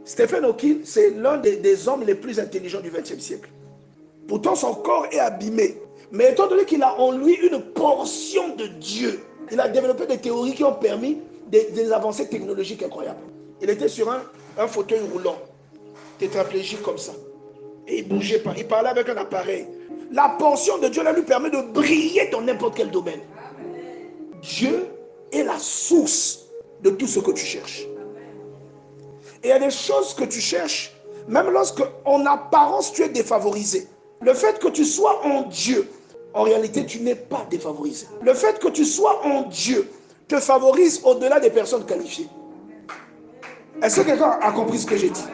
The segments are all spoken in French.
Stephen Hawking, c'est l'un des hommes les plus intelligents du XXe siècle. Pourtant, son corps est abîmé. Mais étant donné qu'il a en lui une portion de Dieu, il a développé des théories qui ont permis des avancées technologiques incroyables. Il était sur un fauteuil roulant, tétraplégique comme ça. Et il ne bougeait pas. Il parlait avec un appareil. La portion de Dieu là lui permet de briller dans n'importe quel domaine. Dieu est la source de tout ce que tu cherches. Et il y a des choses que tu cherches, même lorsque en apparence tu es défavorisé. Le fait que tu sois en Dieu, en réalité tu n'es pas défavorisé. Le fait que tu sois en Dieu te favorise au-delà des personnes qualifiées. Est-ce que quelqu'un a compris ce que j'ai dit?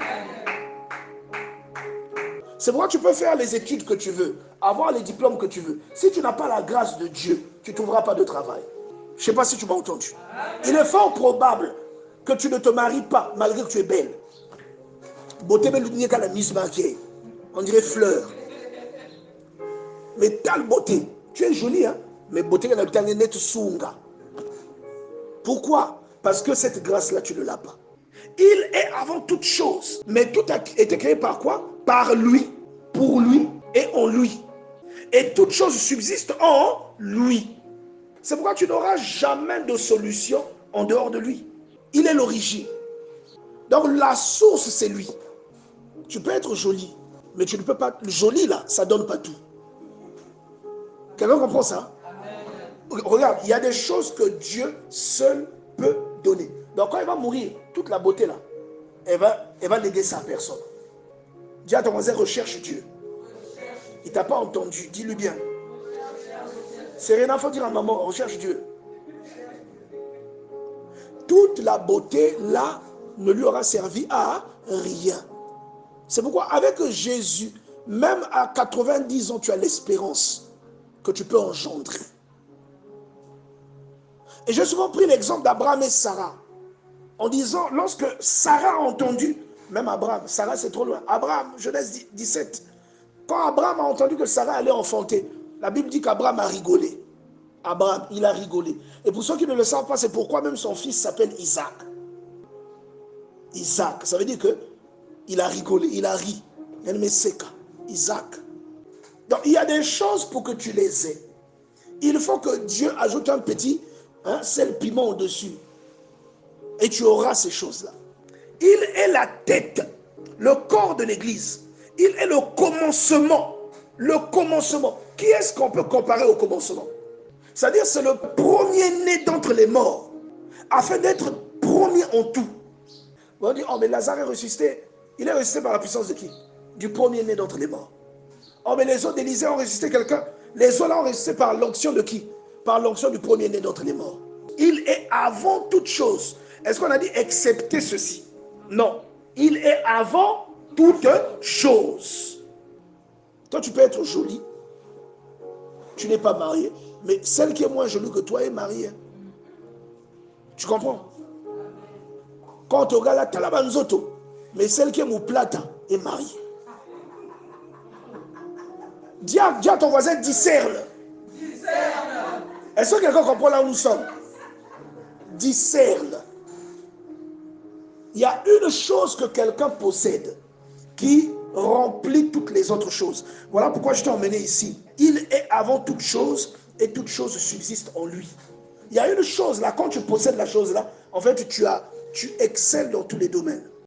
C'est pourquoi tu peux faire les études que tu veux, avoir les diplômes que tu veux. Si tu n'as pas la grâce de Dieu, tu ne trouveras pas de travail. Je ne sais pas si tu m'as entendu. Il est fort probable que tu ne te maries pas malgré que tu es belle. Beauté, on dirait fleur. Mais telle beauté, tu es jolie, hein? Mais beauté, net sunga. Pourquoi? Parce que cette grâce-là, tu ne l'as pas. Il est avant toute chose. Mais tout a été créé par quoi? Par lui, pour lui et en lui. Et toute chose subsiste en lui. C'est pourquoi tu n'auras jamais de solution en dehors de lui. Il est l'origine. Donc la source, c'est lui. Tu peux être joli, mais tu ne peux pas... Joli là, ça ne donne pas tout. Quelqu'un comprend ça? Regarde, il y a des choses que Dieu seul peut donner. Donc quand il va mourir, toute la beauté là, elle va léguer ça à personne. Dis à ton voisin, recherche Dieu. Il ne t'a pas entendu, dis-lui bien. C'est rien, il faut dire à maman, recherche Dieu. Toute la beauté là ne lui aura servi à rien. C'est pourquoi avec Jésus, même à 90 ans, tu as l'espérance que tu peux engendrer. Et j'ai souvent pris l'exemple d'Abraham et Sarah, en disant, lorsque Sarah a entendu, même Abraham, Sarah c'est trop loin, Abraham, Genèse 17, quand Abraham a entendu que Sarah allait enfanter, la Bible dit qu'Abraham a rigolé. Abraham, il a rigolé. Et pour ceux qui ne le savent pas, c'est pourquoi même son fils s'appelle Isaac. Isaac, ça veut dire que il a rigolé, il a ri. Isaac. Donc il y a des choses pour que tu les aies. Il faut que Dieu ajoute un petit sel piment au-dessus. Et tu auras ces choses-là. Il est la tête, le corps de l'église. Il est le commencement. Le commencement. Qui est-ce qu'on peut comparer au commencement? C'est-à-dire c'est le premier-né d'entre les morts. Afin d'être premier en tout. On va dire, oh mais Lazare est ressuscité. Il est ressuscité par la puissance de qui? Du premier-né d'entre les morts. Oh mais les autres d'Élysée ont ressuscité quelqu'un. Les autres là ont ressuscité par l'onction de qui? Par l'onction du premier-né d'entre les morts. Il est avant toute chose. Est-ce qu'on a dit excepté ceci? Non. Il est avant toute chose. Toi tu peux être jolie. Tu n'es pas marié. Mais celle qui est moins jolie que toi est mariée. Tu comprends? Quand tu regardes la talabanzoto, mais celle qui est mouplata est mariée. Dis à ton voisin, discerne. Est-ce que quelqu'un comprend là où nous sommes? Discerne. Il y a une chose que quelqu'un possède qui remplit toutes les autres choses. Voilà pourquoi je t'ai emmené ici. Il est avant toute chose et toute chose subsiste en lui. Il y a une chose là, quand tu possèdes la chose là, en fait tu excelles dans tous les domaines.